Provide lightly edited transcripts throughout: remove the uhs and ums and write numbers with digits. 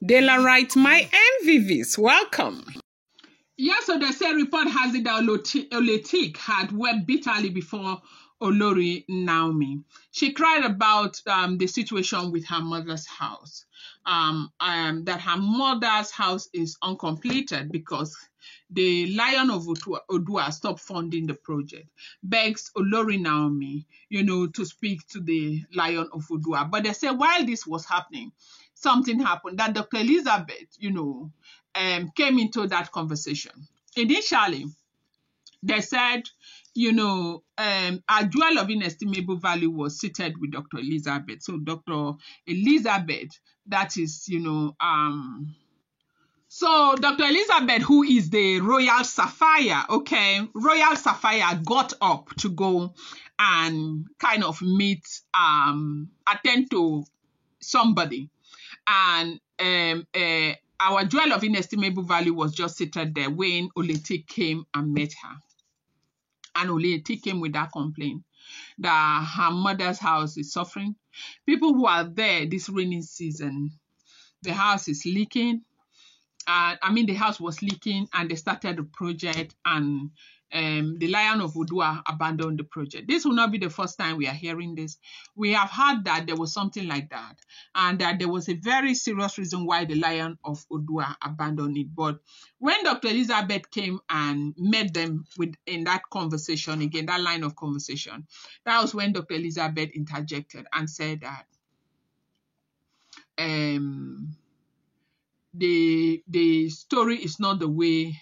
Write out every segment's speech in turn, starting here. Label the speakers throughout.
Speaker 1: Dela write my MVVs. Welcome.
Speaker 2: Yes, so the same report has it that Oletik had wept bitterly before Olori Naomi. She cried about the situation with her mother's house, that her mother's house is uncompleted because the Lion of Odua stopped funding the project, begs Olori Naomi, to speak to the Lion of Odua. But they say while this was happening, something happened that Dr. Elizabeth, came into that conversation. Initially, they said, a jewel of inestimable value was seated with Dr. Elizabeth. So Dr. Elizabeth, that is, so Dr. Elizabeth, who is the Royal Sapphire, Royal Sapphire got up to go and kind of meet, attend to somebody. And our jewel of inestimable value was just seated there when Oletik came and met her. And Oletik came with that complaint that her mother's house is suffering. People who are there this rainy season, the house is leaking. The house was leaking and they started the project and the Lion of Odua abandoned the project. This will not be the first time we are hearing this. We have heard that there was something like that and that there was a very serious reason why the Lion of Odua abandoned it. But when Dr. Elizabeth came and met them in that conversation, again, that line of conversation, that was when Dr. Elizabeth interjected and said that the story is not the way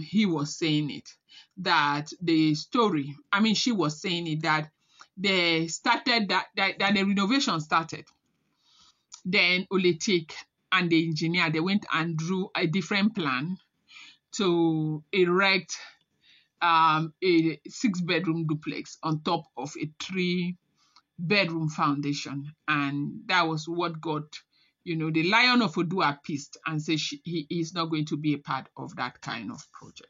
Speaker 2: he was saying it. That the story, she was saying it, that they started, that the renovation started. Then Oletik and the engineer, they went and drew a different plan to erect a 6-bedroom duplex on top of a 3-bedroom foundation. And that was what got the Lion of Odua pissed and said he is not going to be a part of that kind of project.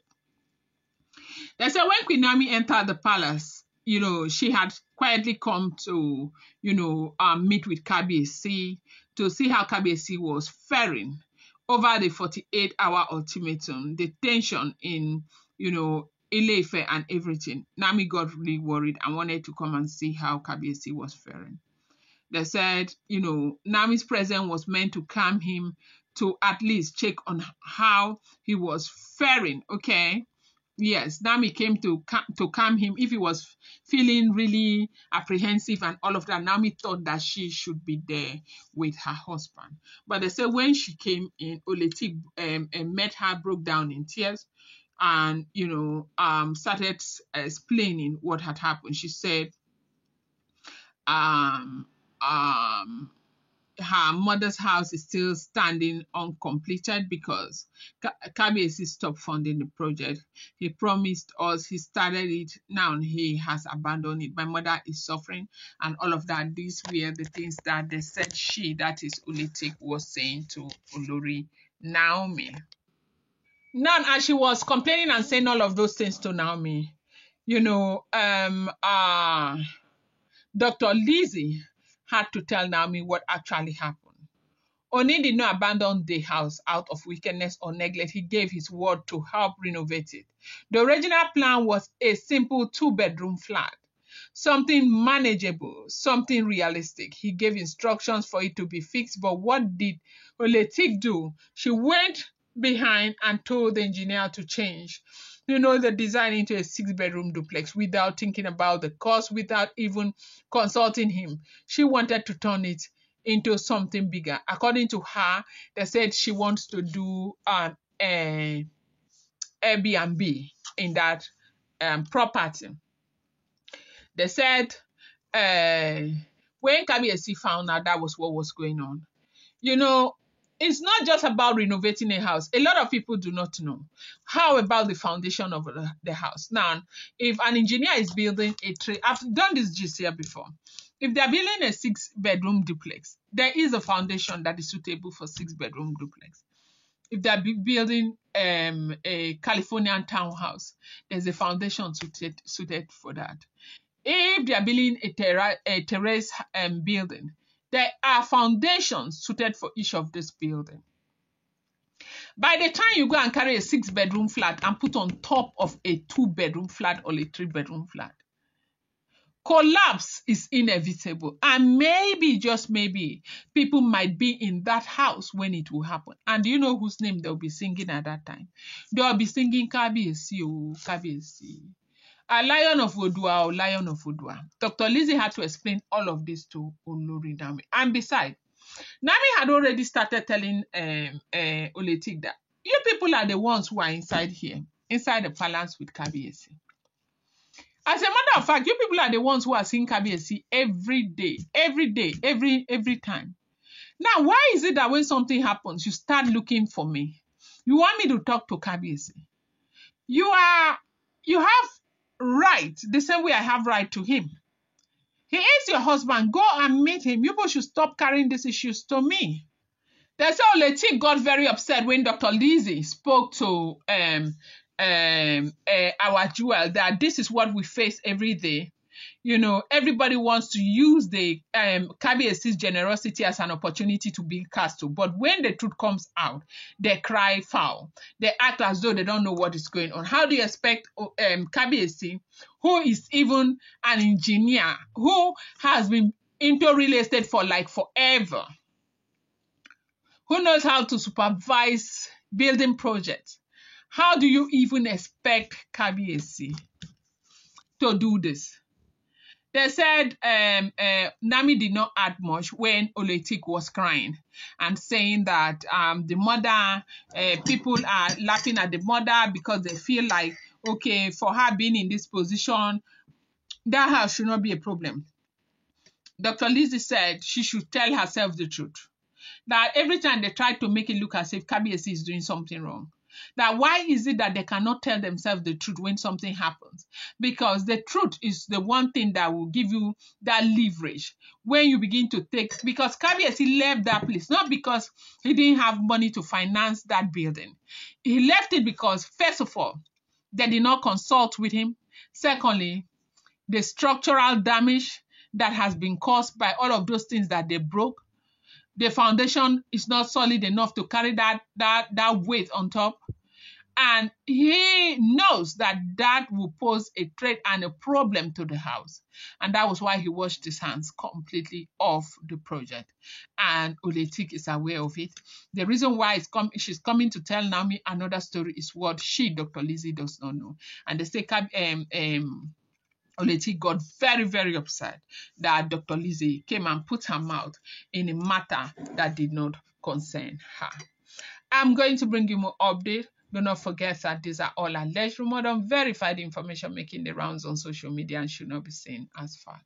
Speaker 2: They said when Queen Naomi entered the palace, she had quietly come to, meet with Kabiyesi to see how Kabiyesi was faring over the 48-hour ultimatum, the tension in, Ile-Ife and everything. Naomi got really worried and wanted to come and see how Kabiyesi was faring. They said, Naomi's presence was meant to calm him, to at least check on how he was faring, okay? Yes, Naomi came to calm him. If he was feeling really apprehensive and all of that, Naomi thought that she should be there with her husband. But they said when she came in, Oletik met her, broke down in tears, and, started explaining what had happened. She said, her mother's house is still standing uncompleted because Kabiyesi stopped funding the project. He promised us, he started it, now he has abandoned it. My mother is suffering and all of that. These were the things that they said that is Oletik, was saying to Olori Naomi. Now, as she was complaining and saying all of those things to Naomi, Dr. Lizzie had to tell Naomi what actually happened. Ooni did not abandon the house out of wickedness or neglect. He gave his word to help renovate it. The original plan was a simple 2-bedroom flat, something manageable, something realistic. He gave instructions for it to be fixed, but what did Oletik do? She went behind and told the engineer to change the design into a 6-bedroom duplex without thinking about the cost, without even consulting him. She wanted to turn it into something bigger. According to her, they said she wants to do an Airbnb in that property. They said when Kabiyesi found out that was what was going on, it's not just about renovating a house. A lot of people do not know. How about the foundation of the house? Now, if an engineer is building I've done this just here before. If they're building a 6-bedroom duplex, there is a foundation that is suitable for 6-bedroom duplex. If they're building a Californian townhouse, there's a foundation suited for that. If they're building a terrace building, There are foundations suited for each of these buildings. By the time you go and carry a 6-bedroom flat and put on top of a 2-bedroom flat or a 3-bedroom flat, collapse is inevitable. And maybe, just maybe, people might be in that house when it will happen. And do you know whose name they'll be singing at that time? They'll be singing Kabiyesi, oh, Kabiyesi. A Lion of Odua or Lion of Odua. Dr. Lizzie had to explain all of this to Olori Naomi. And besides, Naomi had already started telling Oletik that you people are the ones who are inside here, inside the palace with Kabiyesi. As a matter of fact, you people are the ones who are seeing Kabiyesi every day, every time. Now, why is it that when something happens, you start looking for me? You want me to talk to Kabiyesi? You have right, the same way I have right to him. He is your husband. Go and meet him. You both should stop carrying these issues to me. They say Oletik got very upset when Dr. Lizzie spoke to our jewel that this is what we face every day. You know, everybody wants to use the Kabiyesi's generosity as an opportunity to build castle. But when the truth comes out, they cry foul. They act as though they don't know what is going on. How do you expect Kabiyesi, who is even an engineer, who has been into real estate for like forever, who knows how to supervise building projects, how do you even expect Kabiyesi to do this? They said Naomi did not add much when Oletik was crying and saying that the mother, people are laughing at the mother because they feel like, okay, for her being in this position, that house should not be a problem. Dr. Lizzie said she should tell herself the truth. That every time they try to make it look as if Kabiyesi is doing something wrong, that why is it that they cannot tell themselves the truth when something happens? Because the truth is the one thing that will give you that leverage when you begin to take, because Kabiyesi left that place, not because he didn't have money to finance that building. He left it because, first of all, they did not consult with him. Secondly, the structural damage that has been caused by all of those things that they broke, the foundation is not solid enough to carry that weight on top. And he knows that that will pose a threat and a problem to the house. And that was why he washed his hands completely off the project. And Oletik is aware of it. The reason why she's coming to tell Naomi another story is what she, Dr. Lizzie, does not know. And they say Oletik got very, very upset that Dr. Lizzie came and put her mouth in a matter that did not concern her. I'm going to bring you more updates. Do not forget that these are all alleged, rumoured, unverified information making the rounds on social media and should not be seen as fact.